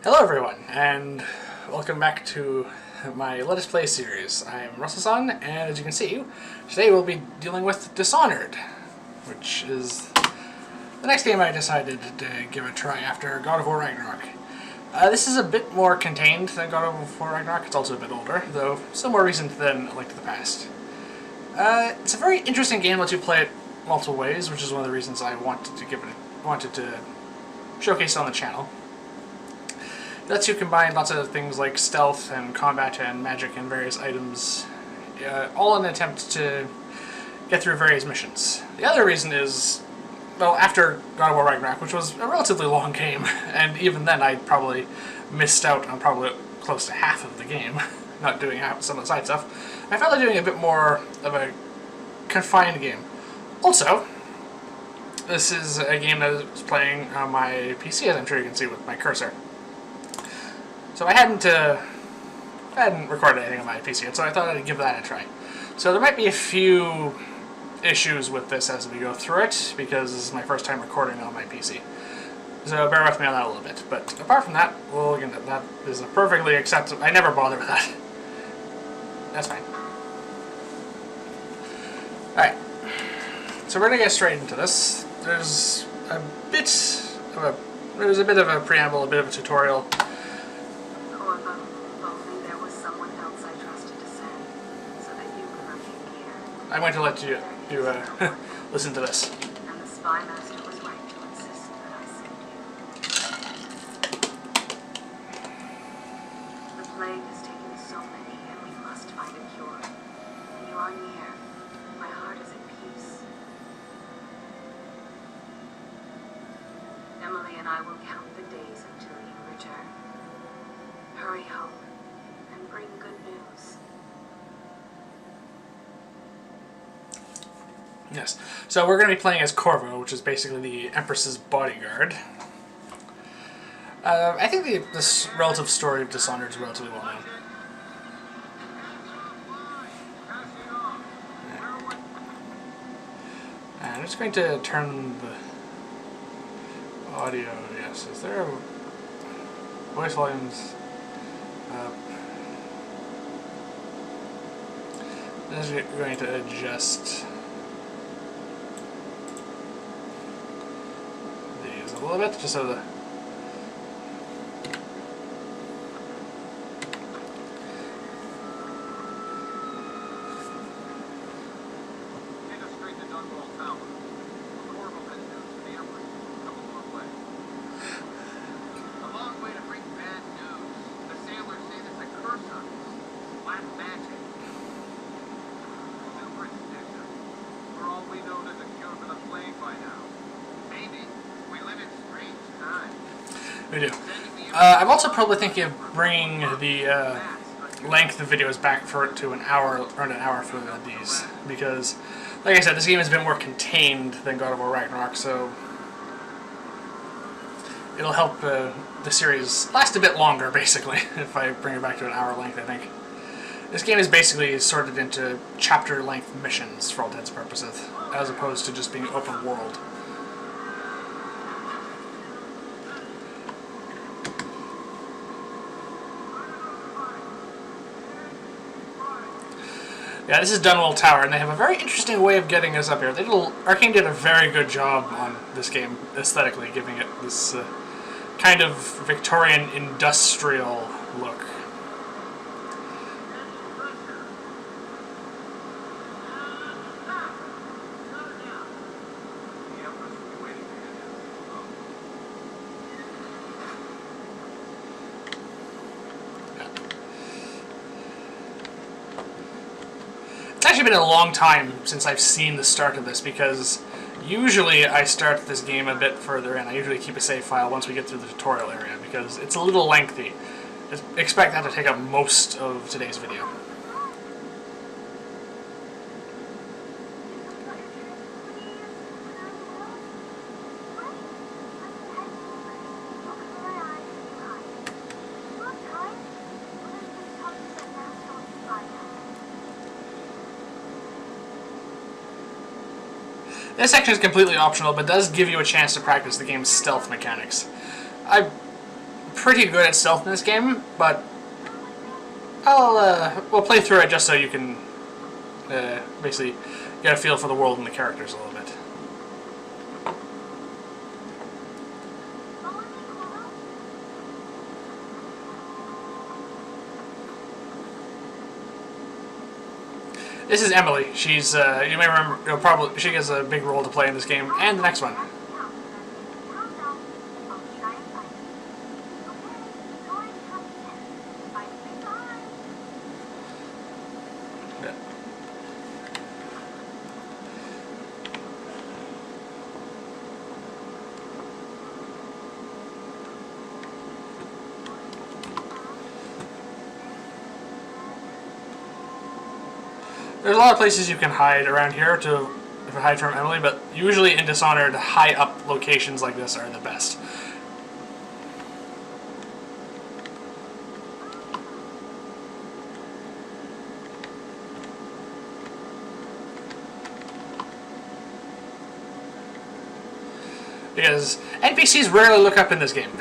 Hello everyone, and welcome back to my Let Us Play series. I'm S.A.N, and as you can see, today we'll be dealing with Dishonored, which is the next game I decided to give a try after God of War Ragnarok. This is a bit more contained than God of War Ragnarok. It's also a bit older, though still more recent than A Link to the Past. It's a very interesting game, lets you play it multiple ways, which is one of the reasons I wanted to showcase it on the channel. It lets you combine lots of things like stealth and combat and magic and various items, all in an attempt to get through various missions. The other reason is, well, after God of War Ragnarok, which was a relatively long game, and even then I probably missed out on probably close to half of the game, not doing some of the side stuff, I felt like doing a bit more of a confined game. Also, this is a game that is playing on my PC, as I'm sure you can see with my cursor. So I hadn't recorded anything on my PC yet, so I thought I'd give that a try. So there might be a few issues with this as we go through it, because this is my first time recording on my PC. So bear with me on that a little bit. But apart from that, well, again, that is a perfectly acceptable. I never bother with that. That's fine. Alright. So we're going to get straight into this. There's a bit of a preamble, a bit of a tutorial. Corvo, if only there was someone else I trusted to send, so that you could remain here. I'm going to let you listen to this. And the spy master was right to insist that I send you. The plague has taken so many, and we must find a cure. And you are near. My heart is at peace. Emily and I will count the days until you return. Hurry home and bring good news. Yes. So we're going to be playing as Corvo, which is basically the Empress's bodyguard. I think this relative story of Dishonored is relatively well known. And I'm just going to turn the audio. Yes, is there a voice volumes? I'm just going to adjust these a little bit, just so the we do. I'm also probably thinking of bringing the length of videos back to an hour, around an hour for these, because, like I said, this game is a bit more contained than God of War Ragnarok, so it'll help the series last a bit longer, basically, if I bring it back to an hour length, I think. This game is basically sorted into chapter-length missions, for all intents and purposes, as opposed to just being open world. Yeah, this is Dunwall Tower, and they have a very interesting way of getting us up here. Arcane did a very good job on this game, aesthetically, giving it this kind of Victorian industrial look. It's actually been a long time since I've seen the start of this, because usually I start this game a bit further in. I usually keep a save file once we get through the tutorial area, because it's a little lengthy. Expect that to take up most of today's video. This section is completely optional, but does give you a chance to practice the game's stealth mechanics. I pretty good at stealth in this game, but we'll play through it just so you can basically get a feel for the world and the characters a little bit. This is Emily. She's you may remember, she has a big role to play in this game and the next one. There's a lot of places you can hide around here to hide from Emily, but usually in Dishonored, high up locations like this are the best. Because NPCs rarely look up in this game.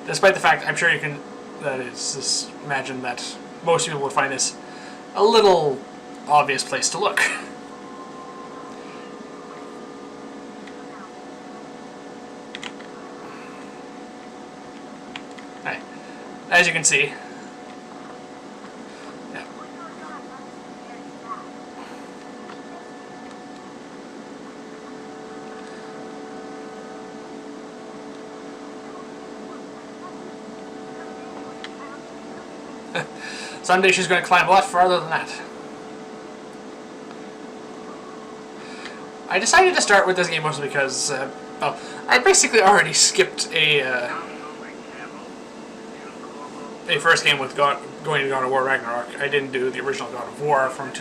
Despite the fact, I'm sure you can, just imagine that most people would find this a little obvious place to look. Right. As you can see. Yeah. Someday she's going to climb a lot farther than that. I decided to start with this game mostly because, well, I basically already skipped a first game with going to God of War Ragnarok. I didn't do the original God of War from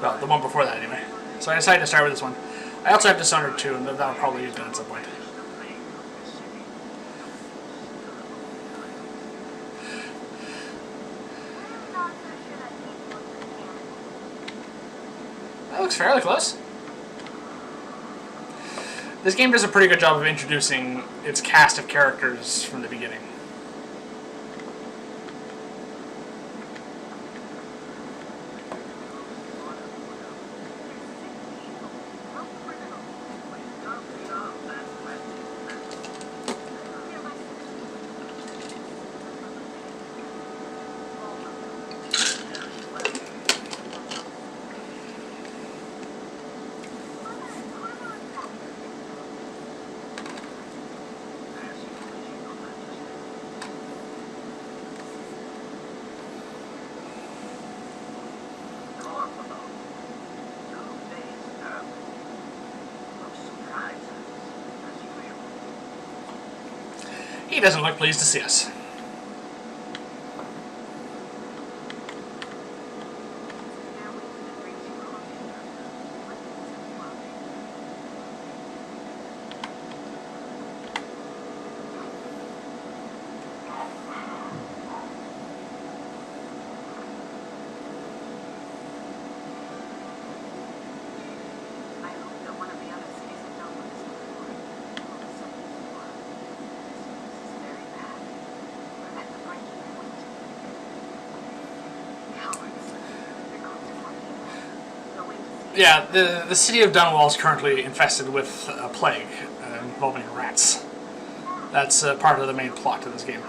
well, the one before that anyway. So I decided to start with this one. I also have Dishonored 2, and that'll probably use that at some point. That looks fairly close. This game does a pretty good job of introducing its cast of characters from the beginning. He doesn't look pleased to see us. Yeah, the city of Dunwall is currently infested with a plague involving rats. That's part of the main plot of this game.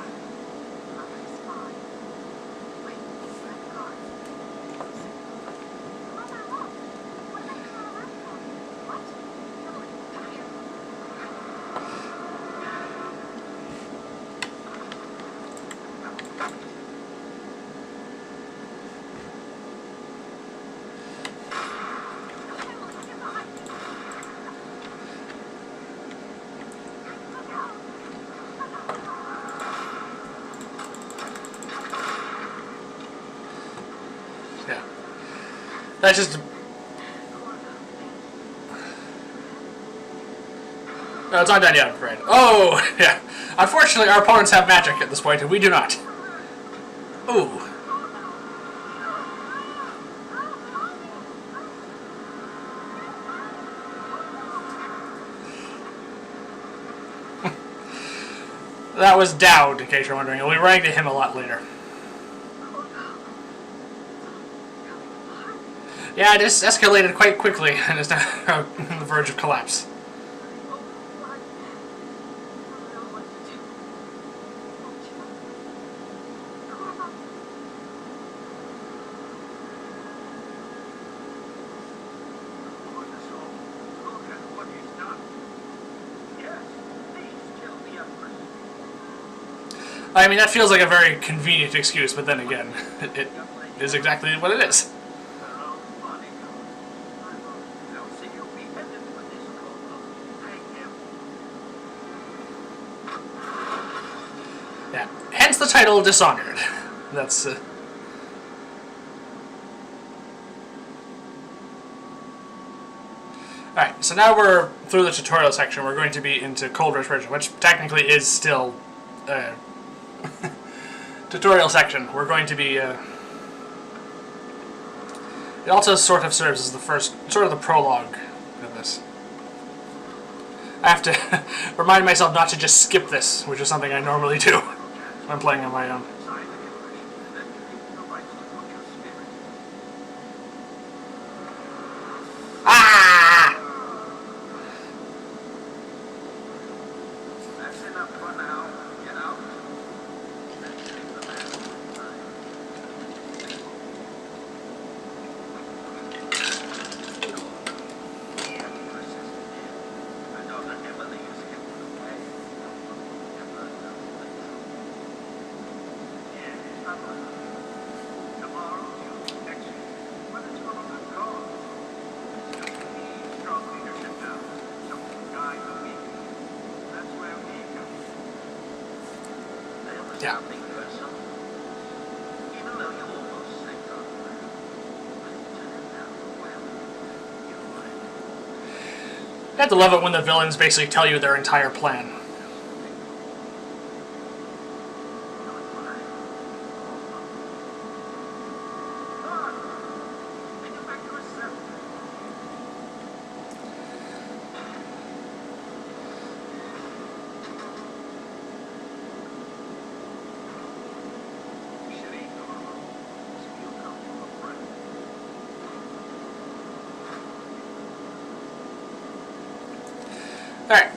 Yeah. That's just... No, it's not done yet, I'm afraid. Oh, yeah. Unfortunately, our opponents have magic at this point, and we do not. Ooh. That was Dowd, in case you're wondering. We'll be running to him a lot later. Yeah, this escalated quite quickly and is now on the verge of collapse. I mean, that feels like a very convenient excuse, but then again, it is exactly what it is. Yeah, hence the title Dishonored. That's... Alright, so now we're through the tutorial section. We're going to be into cold respiration, which technically is still... tutorial section. We're going to be it also sort of serves as the first, sort of the prologue of this. I have to remind myself not to just skip this, which is something I normally do when playing on my own. Ah! That's enough for now. Get out. The Empress is dead. I know that Emily is hidden away. Tomorrow you'll execute. But it's for a good cause. Strong leadership now. Someone to guide the weak. That's where we come. There was nothing personal. Even though you almost saved our life. But it turned out well. You might. I have to love it when the villains basically tell you their entire plan. Alright.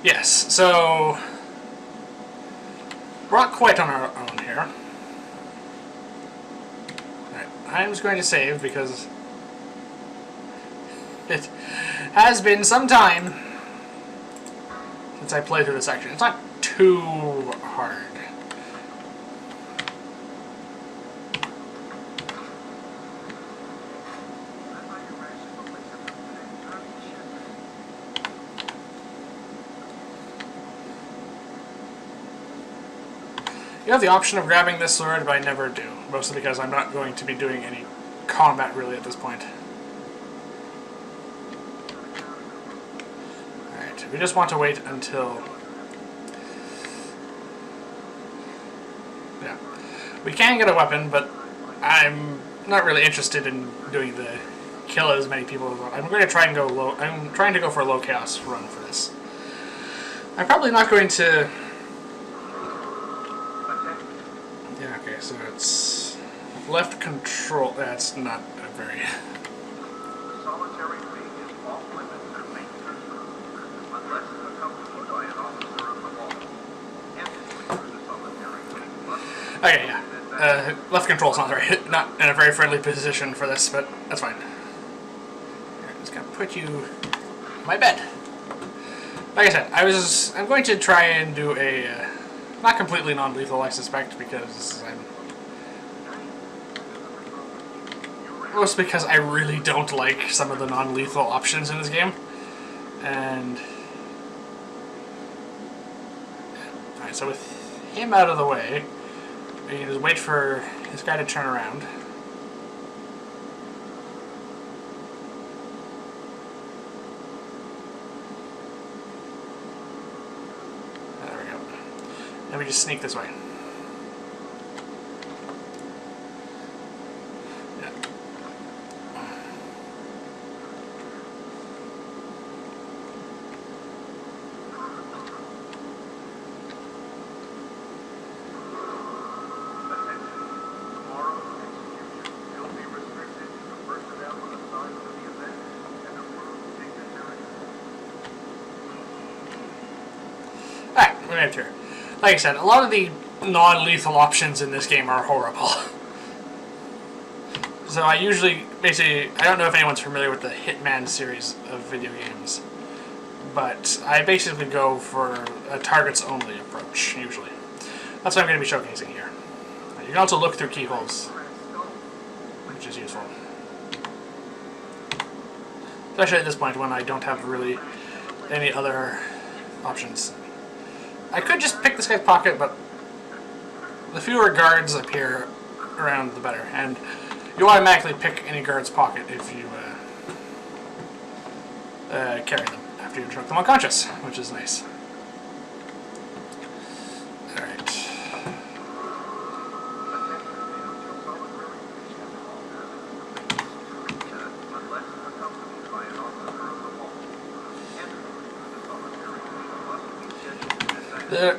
Yes, so we're not quite on our own here. Alright, I'm just going to save because it has been some time since I played through this section. It's not too hard. You have the option of grabbing this sword, but I never do. Mostly because I'm not going to be doing any combat really at this point. Alright, we just want to wait until... Yeah. We can get a weapon, but I'm not really interested in doing the kill as many people as well. I'm going to try and go low... I'm trying to go for a low chaos run for this. I'm probably not going to... Yeah, okay, so it's left control. That's not a very... Solitary being is off limits and dangerous unless accompanied by an officer of the law. Hence, the solitary being must... Okay, yeah. Left control's not in a very friendly position for this, but that's fine. I'm just gonna put you in my bed. Like I said, I'm going to try and do a not completely non-lethal, I suspect, because mostly because I really don't like some of the non-lethal options in this game, and alright, so with him out of the way, we can just wait for this guy to turn around. There we go. And we just sneak this way. right here. Like I said, a lot of the non-lethal options in this game are horrible. So I usually, basically, I don't know if anyone's familiar with the Hitman series of video games, but I basically go for a targets-only approach, usually. That's what I'm going to be showcasing here. You can also look through keyholes, which is useful. Especially at this point when I don't have really any other options. I could just pick this guy's pocket, but the fewer guards appear around, the better. And you automatically pick any guard's pocket if you carry them after you knock them unconscious, which is nice. Alright.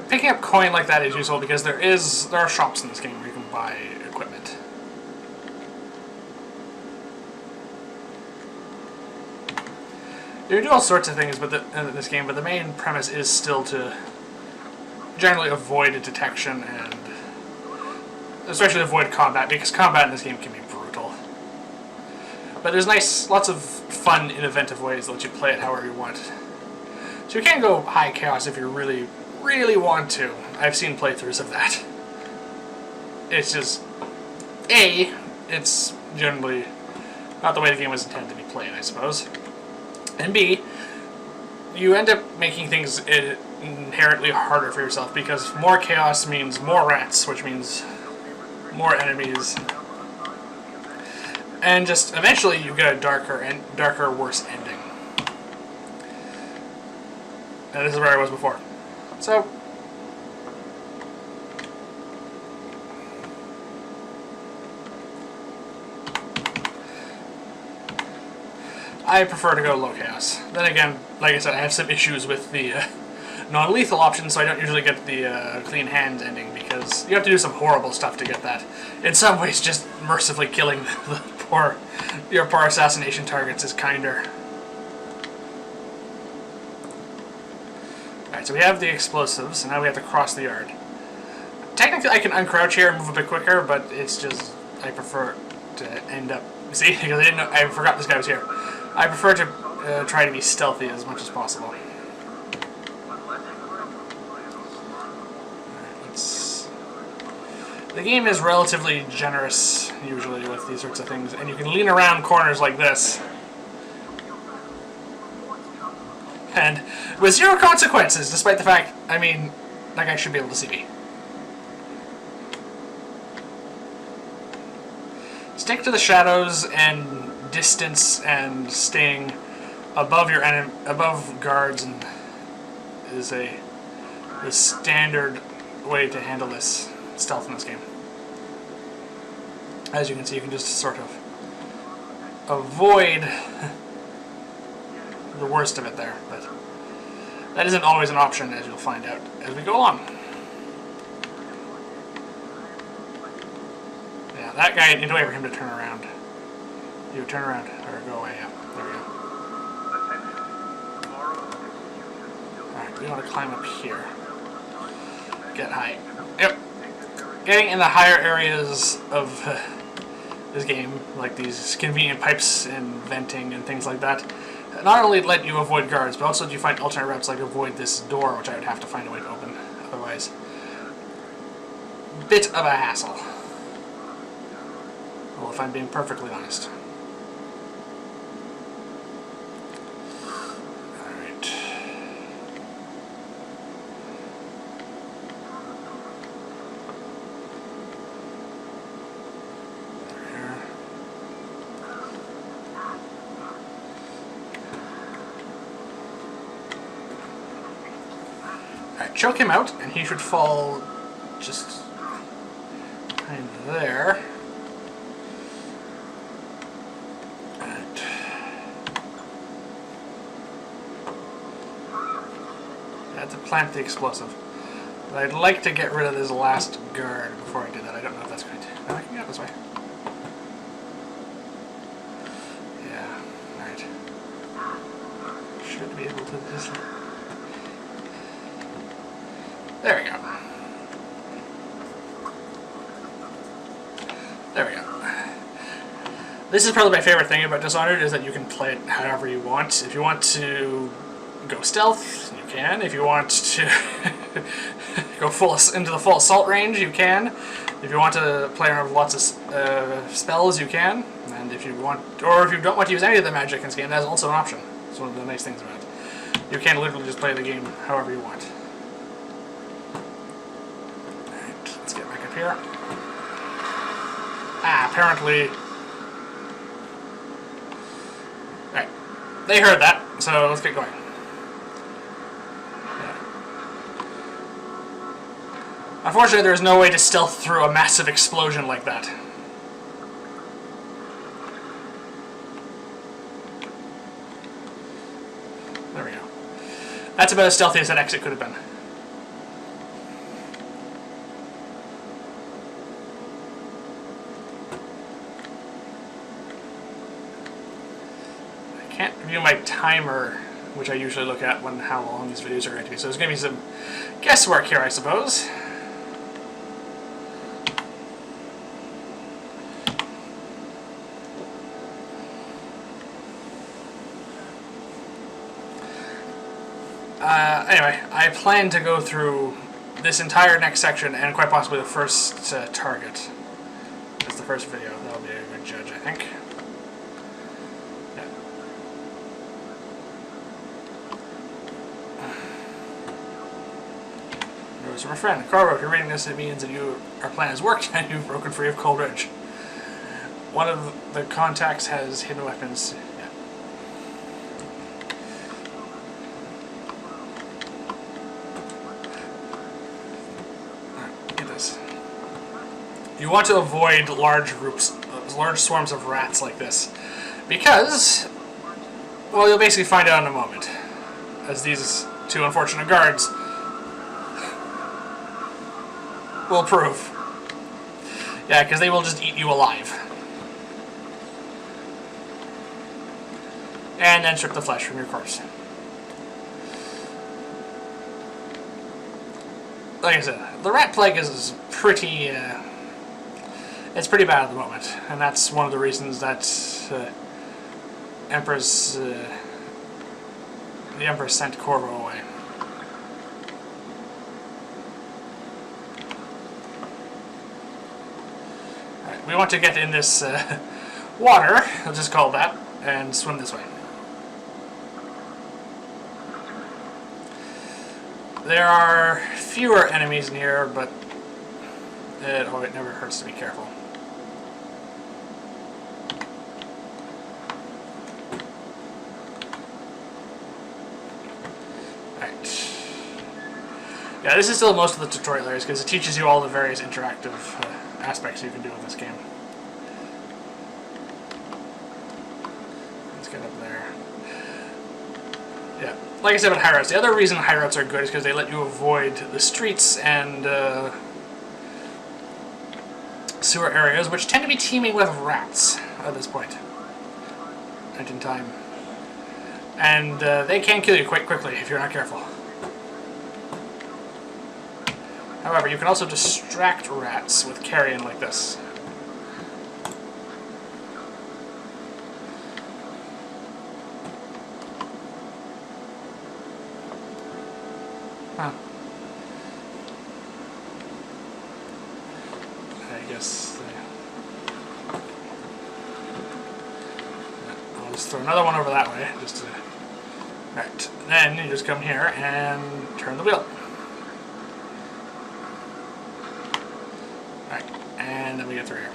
Picking up coin like that is useful because there are shops in this game where you can buy equipment. You can do all sorts of things in this game, but the main premise is still to generally avoid detection and especially avoid combat, because combat in this game can be brutal. But there's lots of fun and inventive ways that let you play it however you want. So you can go high chaos if you really want to. I've seen playthroughs of that. It's just, A, it's generally not the way the game was intended to be played, I suppose. And B, you end up making things inherently harder for yourself because more chaos means more rats, which means more enemies. And just eventually you get a darker, worse ending. And this is where I was before. So, I prefer to go low chaos. Then again, like I said, I have some issues with the non-lethal option, so I don't usually get the clean hand ending because you have to do some horrible stuff to get that. In some ways, just mercifully killing your poor assassination targets is kinder. Alright, so we have the explosives, and now we have to cross the yard. Technically, I can uncrouch here and move a bit quicker, but it's just, I prefer to end up... See, because I forgot this guy was here. I prefer to try to be stealthy as much as possible. Alright, the game is relatively generous, usually, with these sorts of things, and you can lean around corners like this. And with zero consequences, despite the fact, I mean, that guy should be able to see me. Stick to the shadows and distance and staying above above guards and is the standard way to handle this stealth in this game. As you can see, you can just sort of avoid the worst of it there, but that isn't always an option, as you'll find out as we go along. Yeah, that guy, need to wait for him to turn around. You turn around, or go away, yeah. There we go. Alright, we want to climb up here. Get high. Yep. Getting in the higher areas of this game, like these convenient pipes and venting and things like that, not only let you avoid guards, but also you find alternate routes like avoid this door, which I would have to find a way to open otherwise. Bit of a hassle. Well, if I'm being perfectly honest. Alright. Alright, choke him out, and he should fall just kind of there. I had to plant the explosive. But I'd like to get rid of this last guard before I do that. I don't know if that's going to... No, I can get this way. Yeah, alright. Should be able to just... There we go. There we go. This is probably my favorite thing about Dishonored, is that you can play it however you want. If you want to go stealth, you can. If you want to go into the full assault range, you can. If you want to play around with lots of spells, you can. And if you want, or if you don't want to use any of the magic in this game, that's also an option. It's one of the nice things about it. You can literally just play the game however you want. Alright, let's get back up here. Ah, apparently... Alright, they heard that, so let's get going. Unfortunately, there's no way to stealth through a massive explosion like that. There we go. That's about as stealthy as that exit could have been. I can't view my timer, which I usually look at when how long these videos are going to be, so there's going to be some guesswork here, I suppose. Anyway, I plan to go through this entire next section and quite possibly the first target. That's the first video. That'll be a good judge, I think. Yeah. Notice from a friend. Corvo, if you're reading this, it means that our plan has worked and you've broken free of Coleridge. One of the contacts has hidden weapons. You want to avoid large groups, large swarms of rats like this, because, well, you'll basically find out in a moment, as these two unfortunate guards will prove. Yeah, because they will just eat you alive. And then strip the flesh from your corpse. Like I said, the rat plague is pretty... it's pretty bad at the moment, and that's one of the reasons that Empress, the Empress sent Corvo away. Alright, we want to get in this water, I'll just call it that, and swim this way. There are fewer enemies in here, but it never hurts to be careful. Right. Yeah, this is still most of the tutorial areas because it teaches you all the various interactive aspects you can do in this game. Let's get up there. Yeah, like I said about hideouts, the other reason hideouts are good is because they let you avoid the streets and sewer areas, which tend to be teeming with rats at this point in time. And they can kill you quite quickly if you're not careful. However, you can also distract rats with carrion like this. Huh. I guess... I'll just throw another one over that way, just to... Right, then you just come here and turn the wheel. Right, and then we get through here.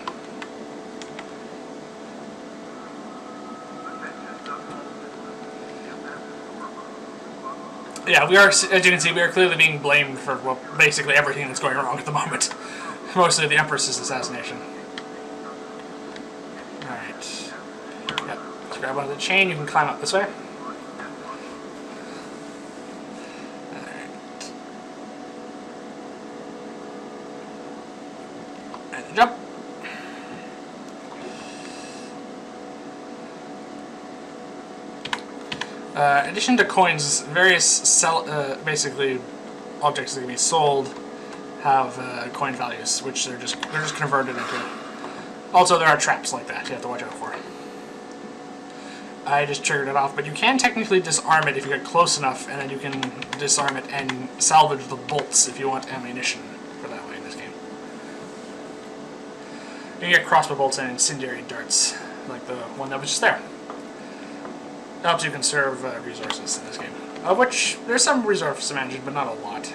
Yeah, we are, as you can see, we are clearly being blamed for, well, basically everything that's going wrong at the moment. Mostly the Empress's assassination. Alright. Yep, let's grab onto the chain, you can climb up this way. Jump. In addition to coins, various basically objects that can be sold have coin values, which they're just converted into. Also, there are traps like that you have to watch out for. I just triggered it off, but you can technically disarm it if you get close enough, and then you can disarm it and salvage the bolts if you want ammunition for that way in this game. You can get crossbow bolts and incendiary darts, like the one that was just there. It helps you conserve resources in this game, of which there's some resource management, but not a lot.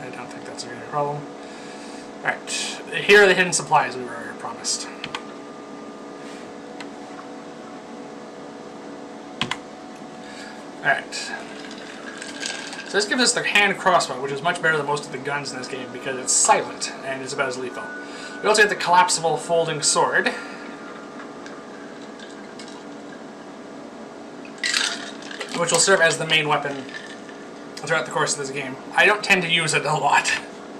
I don't think that's a good problem. Alright, here are the hidden supplies we were promised. Alright. So this gives us the hand crossbow, which is much better than most of the guns in this game because it's silent and is about as lethal. We also get the collapsible folding sword, which will serve as the main weapon throughout the course of this game. I don't tend to use it a lot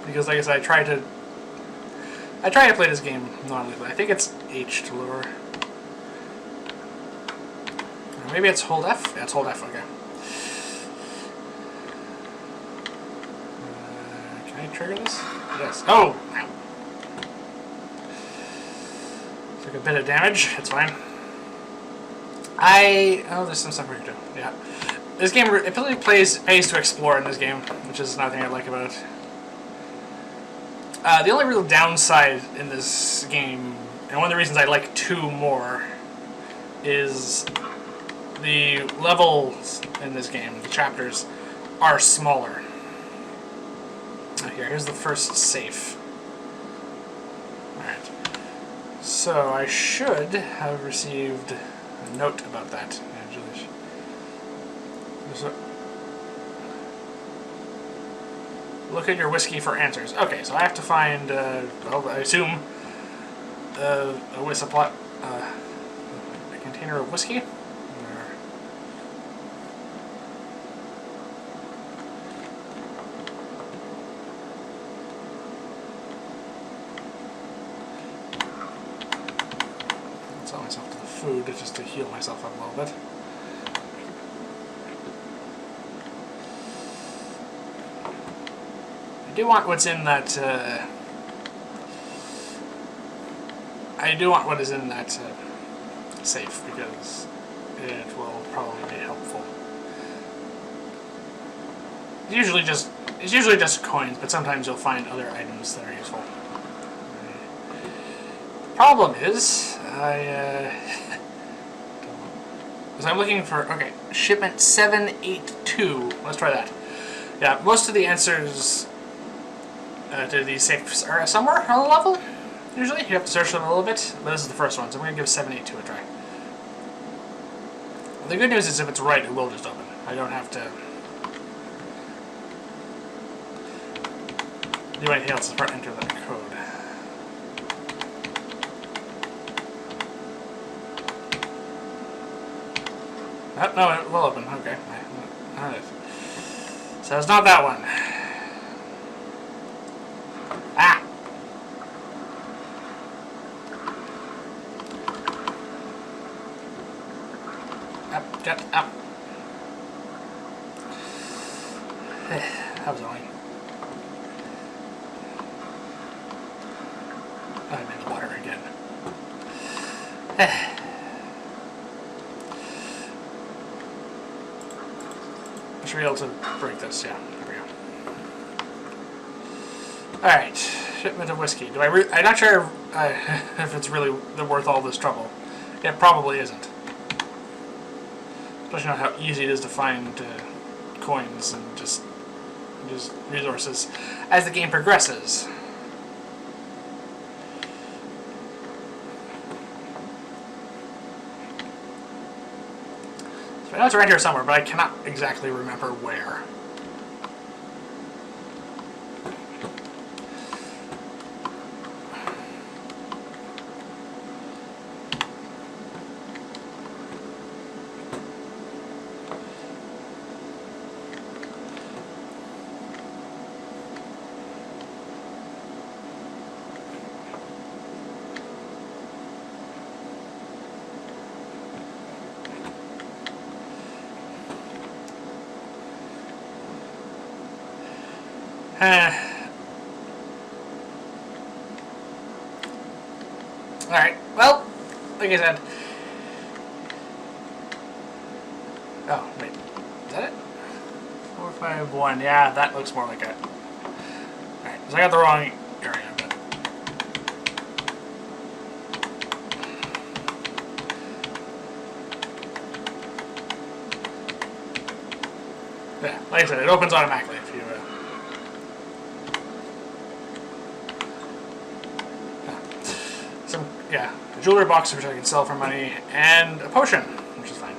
because, like I said, I try to play this game non-lethally. I think it's H to lower. Or maybe it's hold F? Yeah, it's hold F, okay. Can I trigger this? Yes. Oh! Took a bit of damage. It's fine. Oh, there's some stuff we can do. Yeah. This game, it really pays to explore in this game, which is another thing I like about it. The only real downside in this game, and one of the reasons I like 2 more, is the levels in this game, the chapters, are smaller. Here's the first safe. Alright. So I should have received a note about that. Look at your whiskey for answers. Okay, so I have to find, well, I assume, a container of whiskey? I'll sell myself to the food just to heal myself up a little bit. I do want what's in that, I do want what is in that safe, because it will probably be helpful. It's usually just coins, but sometimes you'll find other items that are useful. The problem is, I'm looking for, okay, shipment 782. Let's try that. Yeah, most of the answers to these safes are somewhere on the level. Usually, you have to search them a little bit, but this is the first one, so I'm going to give 782 a try. The good news is if it's right, it will just open. I don't have to do anything else to enter that code. Oh, no, it will open. Okay. Alright. So it's not that one. Ah! Up, get up. That was annoying. I'm in the water again. I should be able to break this, yeah. There we go. Alright, shipment of whiskey. I'm not sure if it's really worth all this trouble. It probably isn't. Especially not how easy it is to find coins and just resources as the game progresses. So I know it's around here somewhere, but I cannot exactly remember where. Alright, well, like I said. Oh, wait. Is that it? 451. Yeah, that looks more like it. Alright, so I got the wrong area, but. Yeah, like I said, it opens automatically if you. Yeah, a jewelry box which I can sell for money, and a potion, which is fine.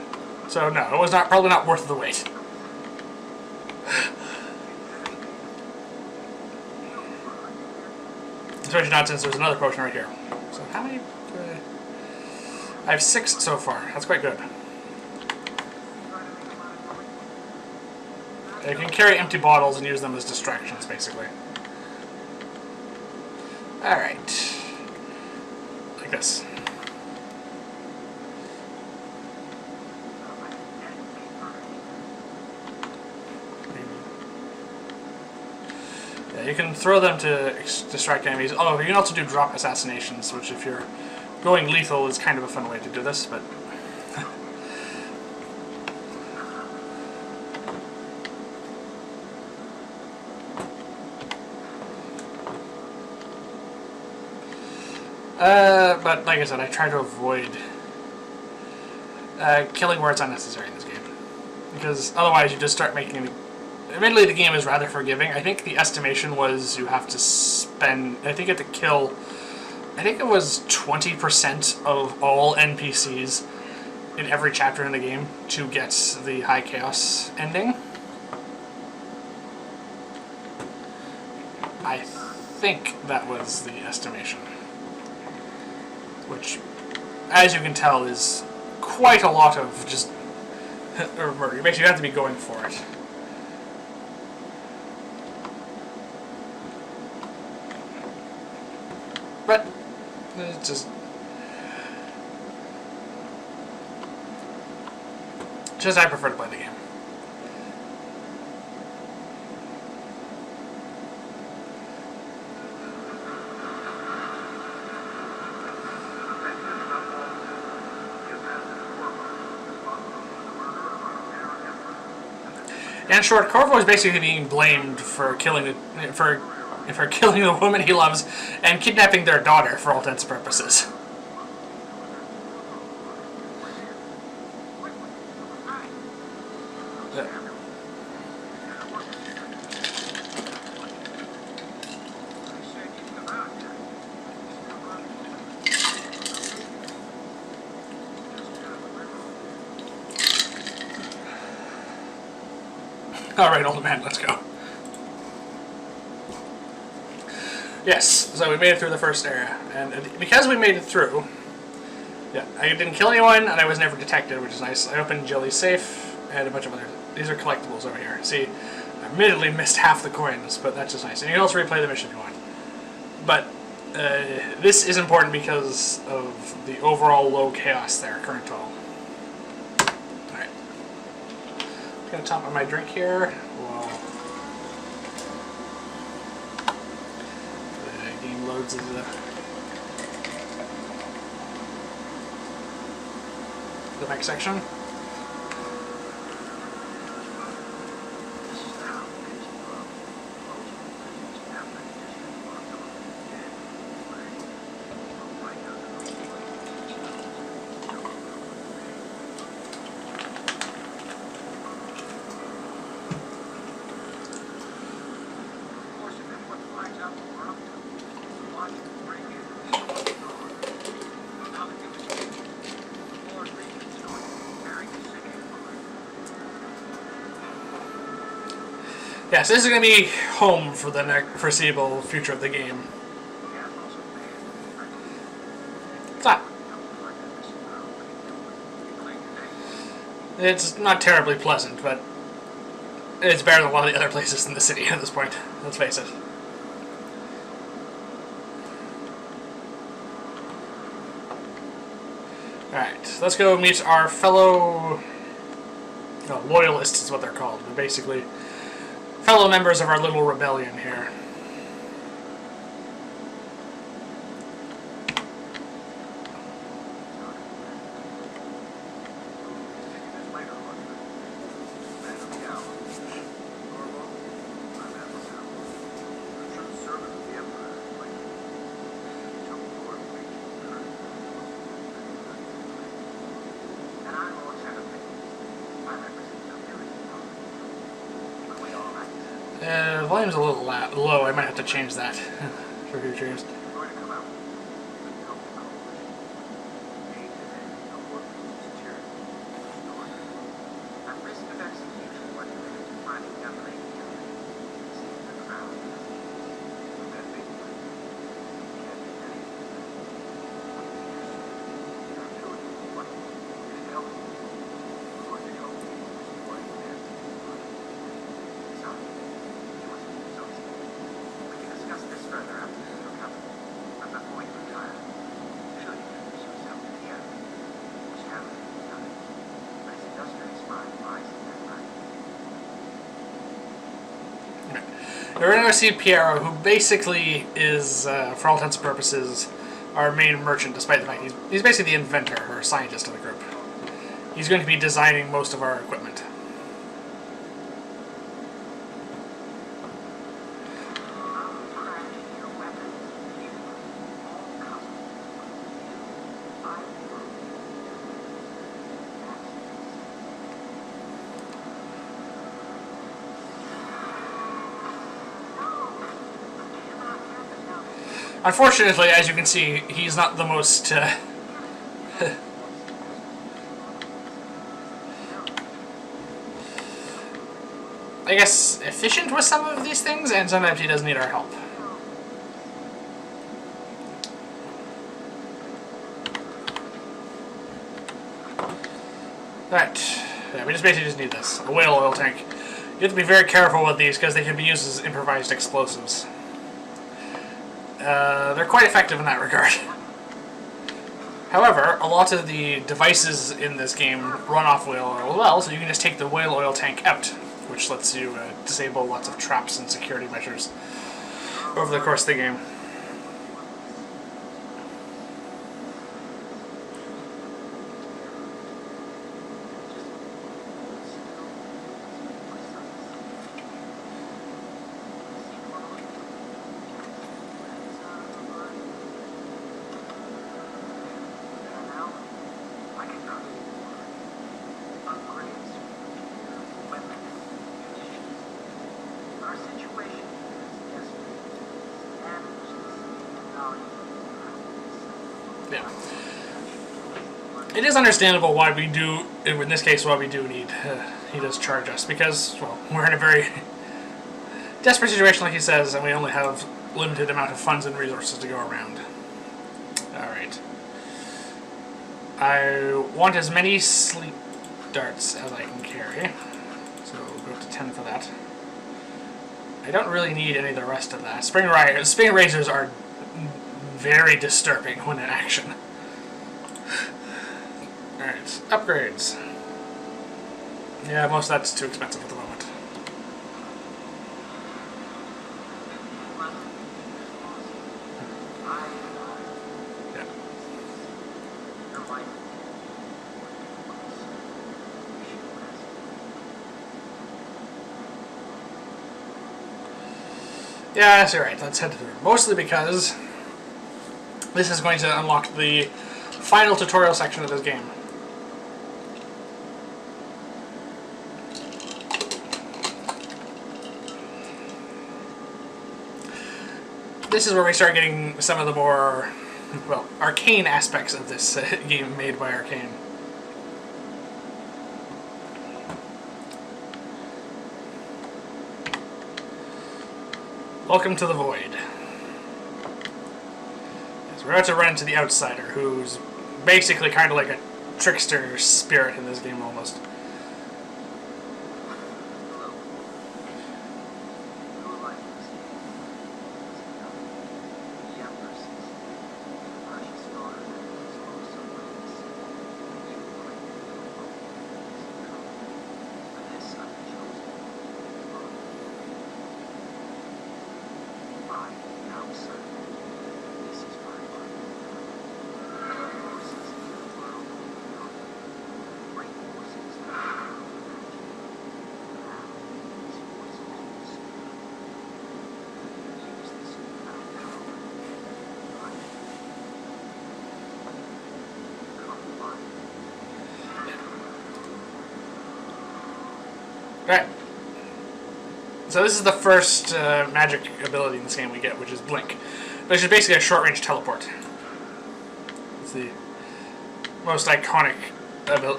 So no, it was probably not worth the wait. Especially not since there's another potion right here. So how many? I have 6 so far. That's quite good. I can carry empty bottles and use them as distractions, basically. Alright. Like this. Yeah, you can throw them to distract enemies. Oh, you can also do drop assassinations, which if you're going lethal is kind of a fun way to do this, but... but like I said, I try to avoid killing where it's unnecessary in this game. Because otherwise you just start making... Admittedly, the game is rather forgiving. I think the estimation was you have to spend... I think you have to kill... I think it was 20% of all NPCs in every chapter in the game to get the High Chaos ending. I think that was the estimation. Which, as you can tell, is quite a lot of just murder. It makes you have to be going for it. But it's just I prefer to play the game. In short, Corvo is basically being blamed for killing the woman he loves and kidnapping their daughter for all intents and purposes. Yeah. Alright, old man, let's go. Yes, so we made it through the first area, and because we made it through, yeah, I didn't kill anyone, and I was never detected, which is nice. I opened Jelly's safe, and a bunch of other... These are collectibles over here. See, I admittedly missed half the coins, but that's just nice. And you can also replay the mission if you want. But this is important because of the overall low chaos there, current total. Alright. I'm going to top on my drink here. While the game loads into the next section. Yes, this is going to be home for the foreseeable future of the game. It's not terribly pleasant, but it's better than a lot of the other places in the city at this point. Let's face it. Alright, let's go meet our fellow... loyalists is what they're called. But basically, fellow members of our little rebellion here. Later, husband. Man of the hour. Corvo, I'm S.A.N. The true servant of the Emperess, like took Lord Reach. And I'm Lieutenant Lee. I represent the village. Can we all act? Volume's a little low. I might have to change that for future use. We're going to come out and help the coalition. Aid to end the workers' tyranny. At risk of execution, what do you to find a young lady to save the crown? With that big plan, you can't do anything. Our village will fight. It is help. We're going to help you fight and fight. Sorry. You must be exhausted. We can discuss this further after you recover. But before you retire, should you introduce yourself to the enemy, which haven't done it. But his industrious mind lies in that mind. We're going to see Piero, who basically is, for all intents and purposes, our main merchant, despite the fact he's basically the inventor or scientist of the group. He's going to be designing most of our equipment. Crafting your weapons, you all custom. I will. Unfortunately, as you can see, he's not the most, I guess, efficient with some of these things, and sometimes he does need our help. Right. Yeah, we basically just need this. A whale oil tank. You have to be very careful with these because they can be used as improvised explosives. They're quite effective in that regard. However, a lot of the devices in this game run off whale oil as well, so you can just take the whale oil tank out, which lets you disable lots of traps and security measures over the course of the game. Yeah. It is understandable why we do, in this case, why we do need, he does charge us, because, well, we're in a very desperate situation, like he says, and we only have limited amount of funds and resources to go around. Alright. I want as many sleep darts as I can carry, so we'll go up to 10 for that. I don't really need any of the rest of that. Spring razors are very disturbing when in action. Alright, upgrades. Yeah, most of that's too expensive at the moment. Yeah. Yeah, you're right. Let's head through. Mostly because this is going to unlock the final tutorial section of this game. This is where we start getting some of the more, well, arcane aspects of this game made by Arcane. Welcome to the Void. Yes, we're about to run into the Outsider, who's basically kind of like a trickster spirit in this game almost. Right. So this is the first magic ability in this game we get, which is Blink. Which is basically a short-range teleport. It's the most iconic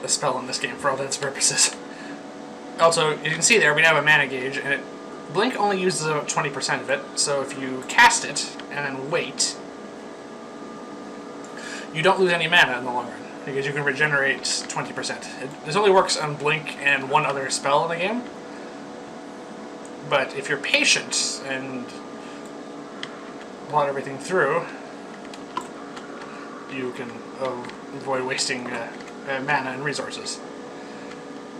spell in this game for all intents and purposes. Also, you can see there we have a mana gauge, and Blink only uses about 20% of it, so if you cast it and then wait, you don't lose any mana in the long run, because you can regenerate 20%. This only works on Blink and one other spell in the game, but if you're patient and plot everything through, you can avoid wasting mana and resources.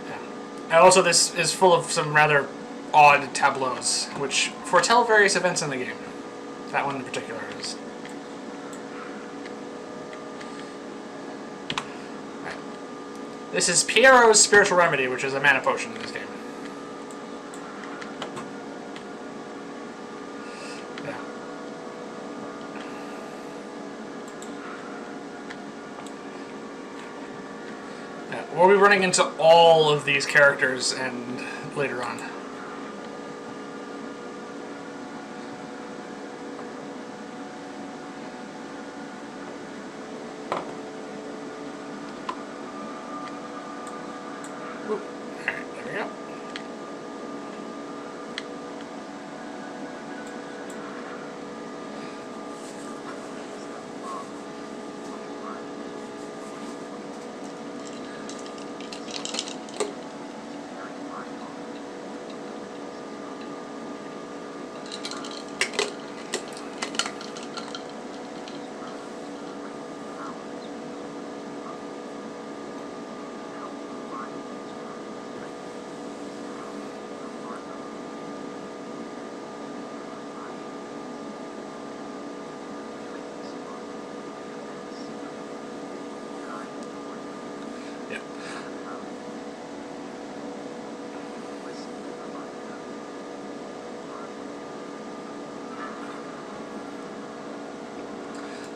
Yeah. And also this is full of some rather odd tableaus, which foretell various events in the game. That one in particular is. Right. This is Piero's Spiritual Remedy, which is a mana potion in this game. Yeah. Yeah. We'll be running into all of these characters and later on.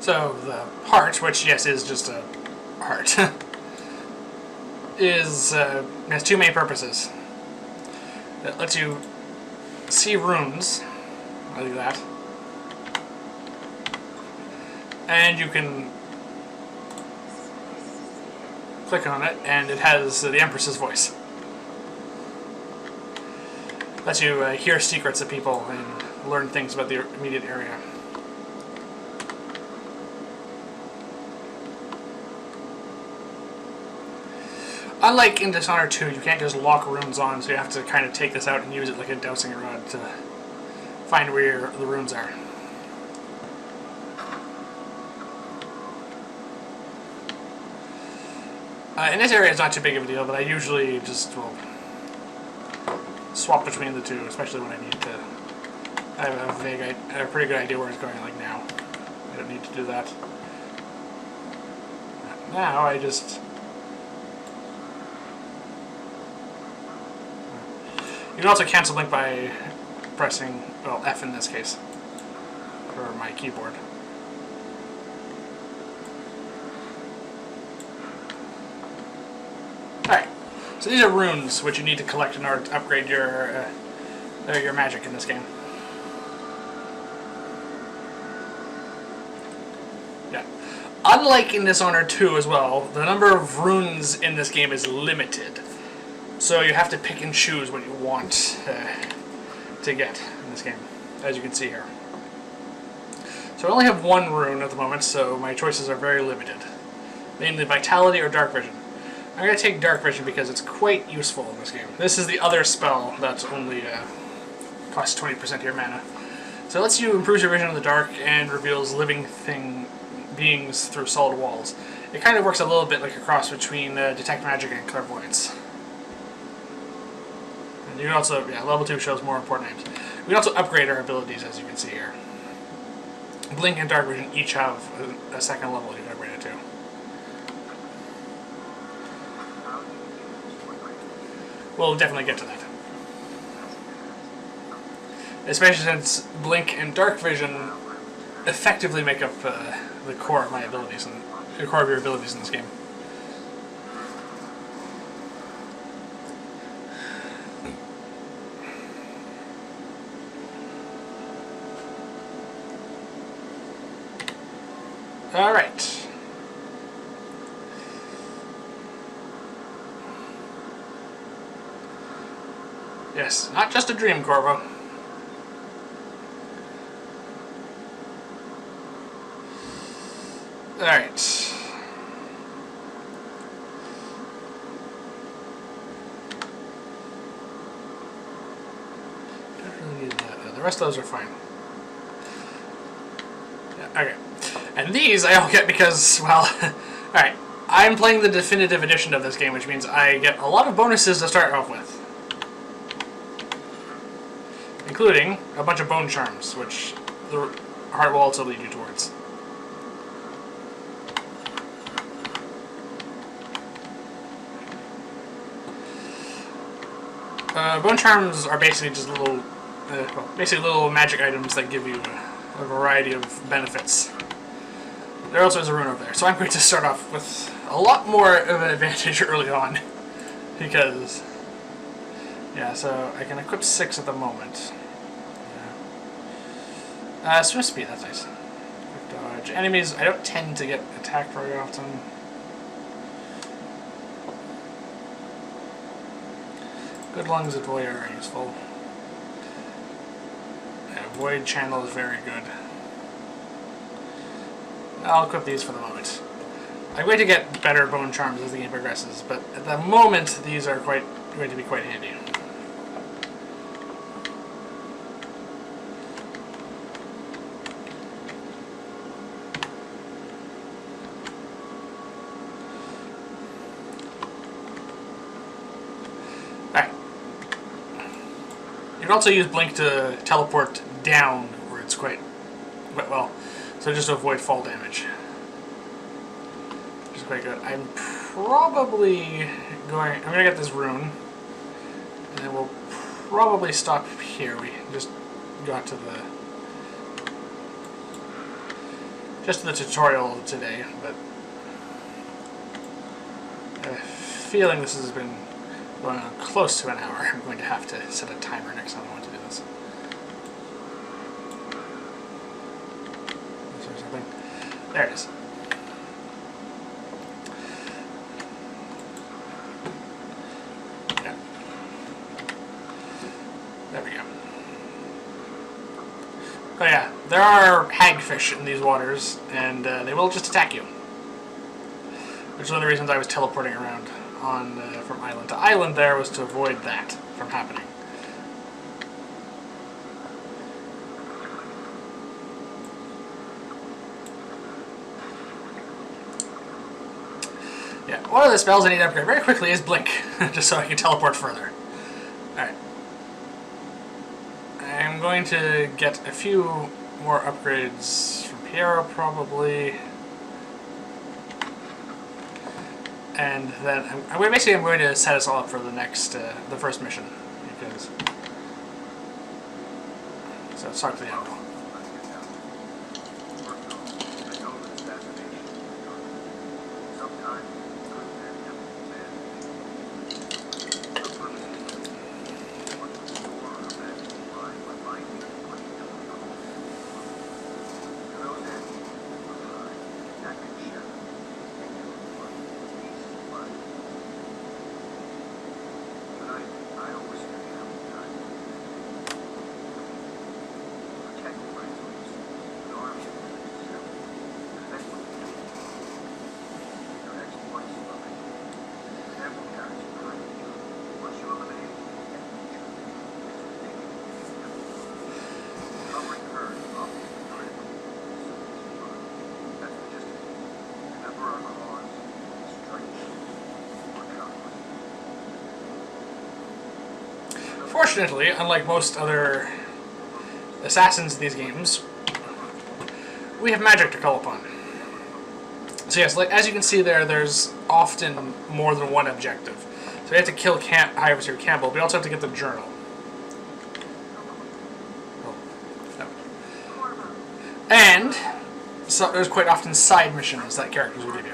So the heart, which yes is just a heart, has two main purposes. It lets you see runes, like that, and you can click on it, and it has the Empress's voice. Lets you hear secrets of people and learn things about the immediate area. Unlike in Dishonored 2, you can't just lock runes on, so you have to kind of take this out and use it like a dowsing rod to find where the runes are. In this area it's not too big of a deal, but I usually just will swap between the two, especially when I need to. I have a pretty good idea where it's going, like now. I don't need to do that. Now I just... You can also cancel Blink by pressing, well, F in this case, for my keyboard. Alright, so these are runes which you need to collect in order to upgrade your magic in this game. Yeah. Unlike in Dishonored 2 as well, the number of runes in this game is limited. So you have to pick and choose what you want to get in this game, as you can see here. So I only have one rune at the moment, so my choices are very limited. Namely Vitality or Dark Vision. I'm going to take Dark Vision because it's quite useful in this game. This is the other spell that's only costs 20% of your mana. So it lets you improve your vision in the dark and reveals living beings through solid walls. It kind of works a little bit like a cross between Detect Magic and Clairvoyance. You can also, yeah, level 2 shows more important names. We can also upgrade our abilities, as you can see here. Blink and Dark Vision each have a second level you can upgrade it to. We'll definitely get to that. Especially since Blink and Dark Vision effectively make up the core of my abilities, and the core of your abilities in this game. Alright. Yes, not just a dream, Corvo. Alright. Don't really need that. The rest of those are fine. Yeah, okay. And these I all get because, well, alright. I'm playing the definitive edition of this game, which means I get a lot of bonuses to start off with. Including a bunch of bone charms, which the heart will also lead you towards. Bone charms are basically just little, little magic items that give you a variety of benefits. There also is a rune over there, so I'm going to start off with a lot more of an advantage early on, because, yeah, so I can equip 6 at the moment. Yeah. Swim speed, that's nice. Quick dodge. Enemies, I don't tend to get attacked very often. Good lungs at void are useful. Yeah, void channel is very good. I'll equip these for the moment. I'm going to get better bone charms as the game progresses, but at the moment these are going to be quite handy. Alright. You can also use Blink to teleport down where it's quite well. So just to avoid fall damage. Which is quite good. I'm going to get this rune. And then we'll probably stop here. We just got to the tutorial today, but I have a feeling this has been going on close to an hour. I'm going to have to set a timer next time I want to do this. There it is. Yeah. There we go. Oh yeah, there are hagfish in these waters, and they will just attack you. Which is one of the reasons I was teleporting around on from island to island there, was to avoid that from happening. Yeah, one of the spells I need to upgrade very quickly is Blink, just so I can teleport further. Alright. I'm going to get a few more upgrades from Piero, probably. And then, I'm going to set us all up for the next, the first mission. Because... So, let's talk to the admiral. Fortunately, unlike most other assassins in these games, we have magic to call upon. So yes, like as you can see there, there's often more than one objective. So we have to kill High Officer Campbell, but we also have to get the journal. Oh, no. And so there's quite often side missions that characters will give you.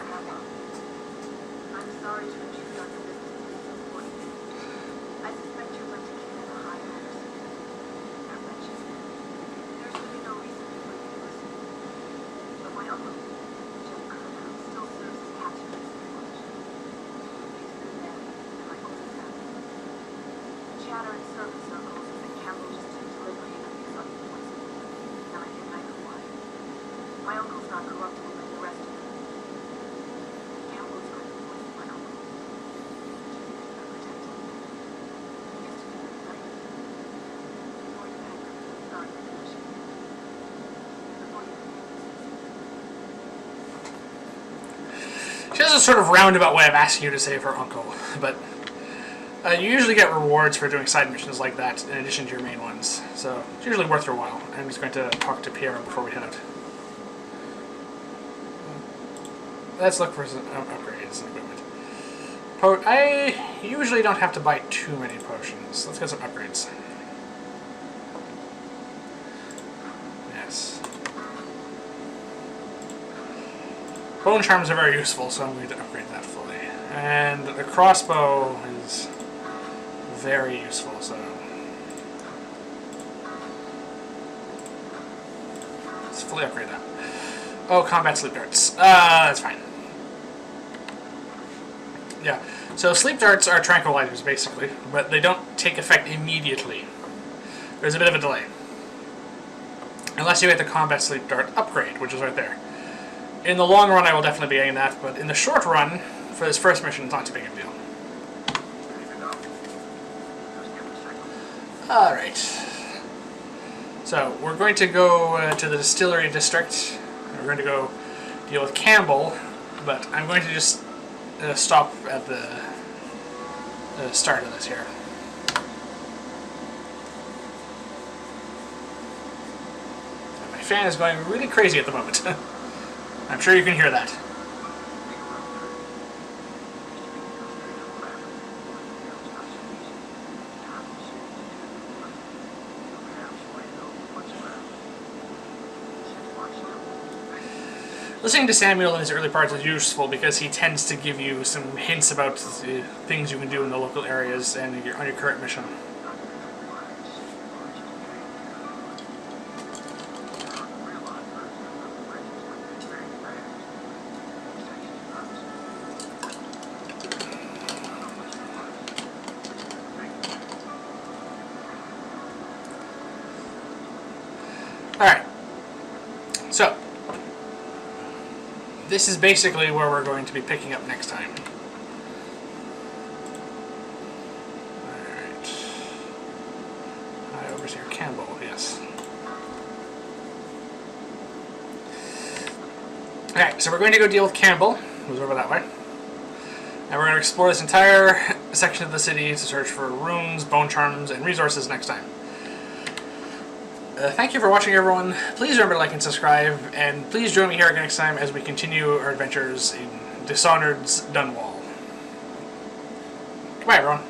She has a sort of roundabout way of asking you to save her uncle, but you usually get rewards for doing side missions like that in addition to your main ones, so it's usually worth your while. I'm just going to talk to Piero before we head out. Let's look for some upgrades and equipment. I usually don't have to buy too many potions. Let's get some upgrades. Yes. Bone charms are very useful, so I'm going to upgrade that fully. And the crossbow is very useful, so let's fully upgrade that. Oh, combat sleep darts. That's fine. Yeah, so sleep darts are tranquilizers, basically, but they don't take effect immediately. There's a bit of a delay. Unless you get the combat sleep dart upgrade, which is right there. In the long run, I will definitely be getting that, but in the short run, for this first mission, it's not too big of a deal. Alright. So, we're going to go to the distillery district. We're going to go deal with Campbell, but I'm going to just stop at the start of this here. And my fan is going really crazy at the moment. I'm sure you can hear that. Listening to Samuel in his early parts is useful because he tends to give you some hints about the things you can do in the local areas and on your current mission. Alright, so this is basically where we're going to be picking up next time. Alright. Overseer Campbell, yes. Alright, so we're going to go deal with Campbell, who's over that way. And we're going to explore this entire section of the city to search for runes, bone charms, and resources next time. Thank you for watching, everyone. Please remember to like and subscribe, and please join me here again next time as we continue our adventures in Dishonored's Dunwall. Goodbye, everyone.